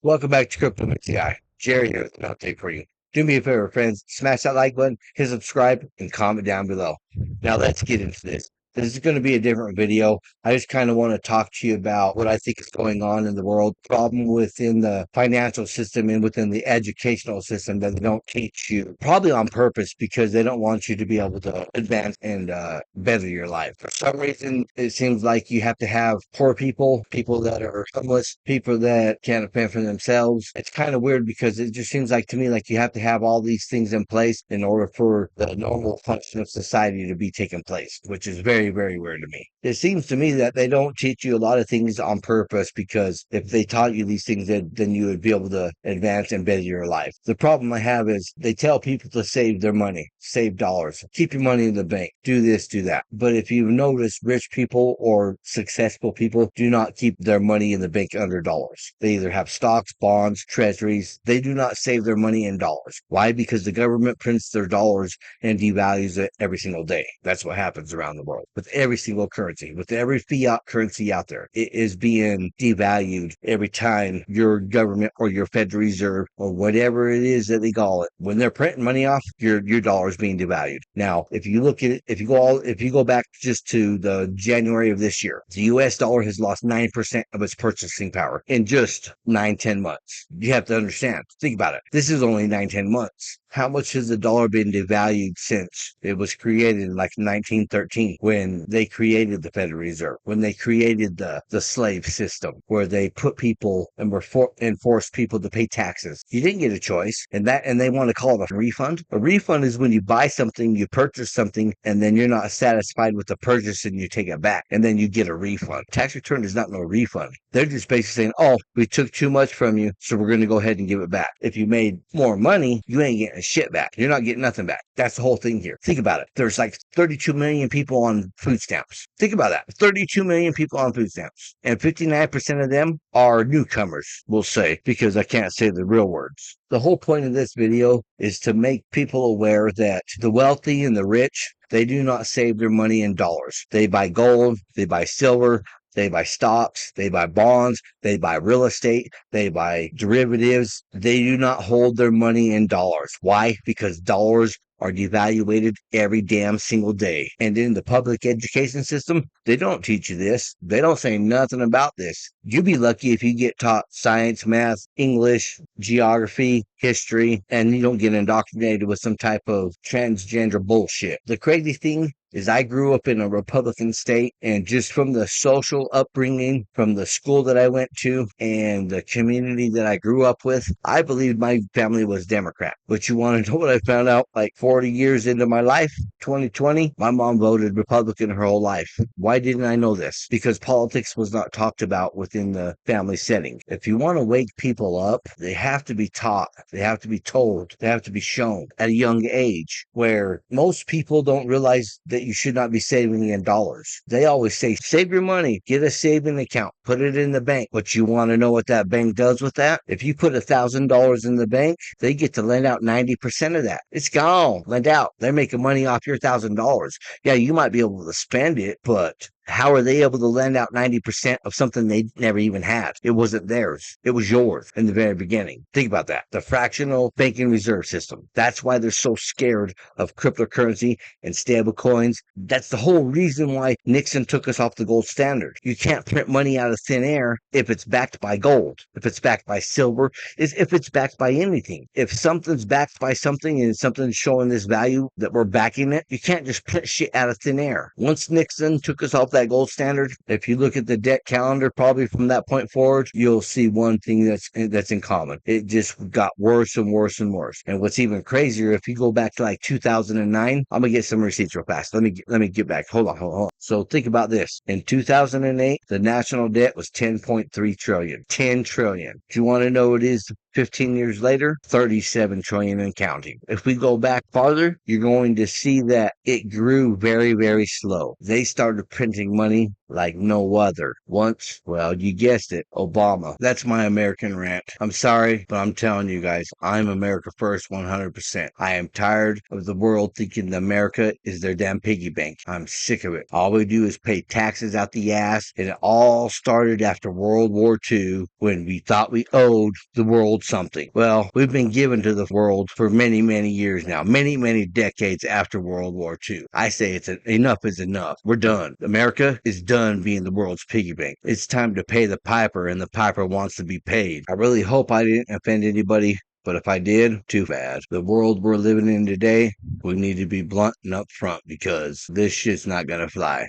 Welcome back to Crypto Mix Guy. Jerry here with an update for you. Do me a favor, friends. Smash that like button, hit subscribe, and comment down below. Now let's get into this. This is going to be a different video. I just kind of want to talk to you about what I think is going on in the world, problem within the financial system and within the educational system that they don't teach you, probably on purpose because they don't want you to be able to advance and better your life. For some reason, it seems like you have to have poor people, people that are homeless, people that can't fend for themselves. It's kind of weird because it just seems like to me like you have to have all these things in place in order for the normal function of society to be taking place, which is very, very weird to me. It seems to me that they don't teach you a lot of things on purpose because if they taught you these things, then you would be able to advance and better your life. The problem I have is they tell people to save their money, save dollars, keep your money in the bank, do this, do that. But if you notice, rich people or successful people do not keep their money in the bank under dollars. They either have stocks, bonds, treasuries. They do not save their money in dollars. Why? Because the government prints their dollars and devalues it every single day. That's what happens around the world with every single currency, with every fiat currency out there. It is being devalued every time your government or your Federal Reserve or whatever it is that they call it, when they're printing money off, your dollar is being devalued. Now, if you look at it, if you go back just to the January of this year, the US dollar has lost 9% of its purchasing power in just 9-10 months. You have to understand. Think about it. This is only 9-10 months. How much has the dollar been devalued since it was created in like 1913 when they created the Federal Reserve, when they created the slave system where they put people and enforced people to pay taxes? You didn't get a choice, and they want to call it a refund. A refund is when you buy something, you purchase something, and then you're not satisfied with the purchase and you take it back, and then you get a refund. Tax return is not no refund. They're just basically saying, oh, we took too much from you, so we're going to go ahead and give it back. If you made more money, you ain't getting shit back. You're not getting nothing back. That's the whole thing here. Think about it. There's like 32 million people on food stamps. Think about that. 32 million people on food stamps. And 59% of them are newcomers, we'll say, because I can't say the real words. The whole point of this video is to make people aware that the wealthy and the rich, they do not save their money in dollars. They buy gold, they buy silver, they buy stocks, they buy bonds, they buy real estate, they buy derivatives. They do not hold their money in dollars. Why? Because dollars are devaluated every damn single day. And in the public education system, they don't teach you this. They don't say nothing about this. You'd be lucky if you get taught science, math, English, geography, history, and you don't get indoctrinated with some type of transgender bullshit. The crazy thing is I grew up in a Republican state, and just from the social upbringing, from the school that I went to and the community that I grew up with, I believed my family was Democrat. But you want to know what I found out like 40 years into my life? 2020, my mom voted Republican her whole life. Why didn't I know this? Because politics was not talked about within the family setting. If you want to wake people up, they have to be taught, they have to be told, they have to be shown at a young age, where most people don't realize that you should not be saving in dollars. They always say, save your money, get a saving account, put it in the bank. But you want to know what that bank does with that? If you put $1,000 in the bank, they get to lend out 90% of that. It's gone, lend out. They're making money off your $1,000. Yeah, you might be able to spend it, but how are they able to lend out 90% of something they never even had? It wasn't theirs. It was yours in the very beginning. Think about that. The fractional banking reserve system. That's why they're so scared of cryptocurrency and stable coins. That's the whole reason why Nixon took us off the gold standard. You can't print money out of thin air if it's backed by gold, if it's backed by silver, if it's backed by anything. If something's backed by something and something's showing this value that we're backing it, you can't just print shit out of thin air. Once Nixon took us off that gold standard, if you look at the debt calendar, probably from that point forward, you'll see one thing that's in common. It just got worse and worse and worse. And what's even crazier, if you go back to like 2009, I'm gonna get some receipts real fast. Let me get back. Hold on. So think about this. In 2008, the national debt was 10.3 trillion. 10 trillion. Do you want to know what it is 15 years later? 37 trillion and counting. If we go back farther, you're going to see that it grew very, very slow. They started printing money like no other. Once, well, you guessed it, Obama. That's my American rant. I'm sorry, but I'm telling you guys, I'm America first 100%. I am tired of the world thinking that America is their damn piggy bank. I'm sick of it. All we do is pay taxes out the ass, and it all started after World War II when we thought we owed the world something. Well, we've been given to the world for many, many years now, many, many decades after World War II. I say enough is enough. We're done. America is done being the world's piggy bank. It's time to pay the piper, and the piper wants to be paid. I really hope I didn't offend anybody, but if I did, too bad. The world we're living in today, we need to be blunt and upfront because this shit's not gonna fly.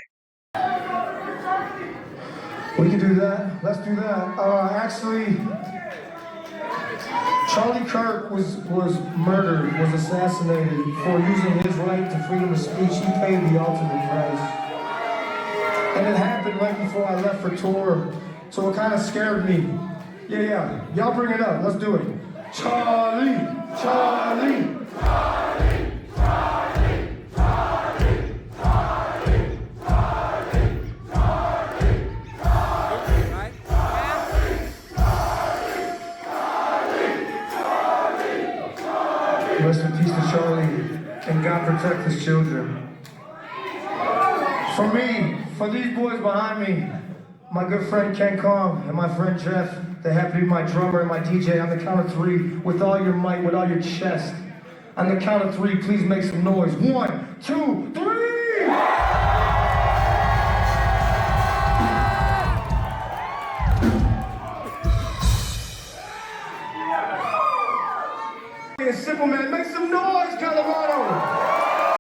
We can do that. Let's do that. Actually, Charlie Kirk was murdered, was assassinated for using his right to freedom of speech. He paid the ultimate price. And it happened right before I left for tour, so it kind of scared me. Yeah. Y'all bring it up. Let's do it. Charlie, Charlie. Charlie, Charlie, Charlie, Charlie, Charlie, Charlie, Charlie, Charlie. Rest in peace to Charlie, and God protect his children. For me, for these boys behind me, my good friend Ken Kong and my friend Jeff, they happen to be my drummer and my DJ. On the count of three, with all your might, with all your chest. On the count of three, please make some noise. 1, 2, 3!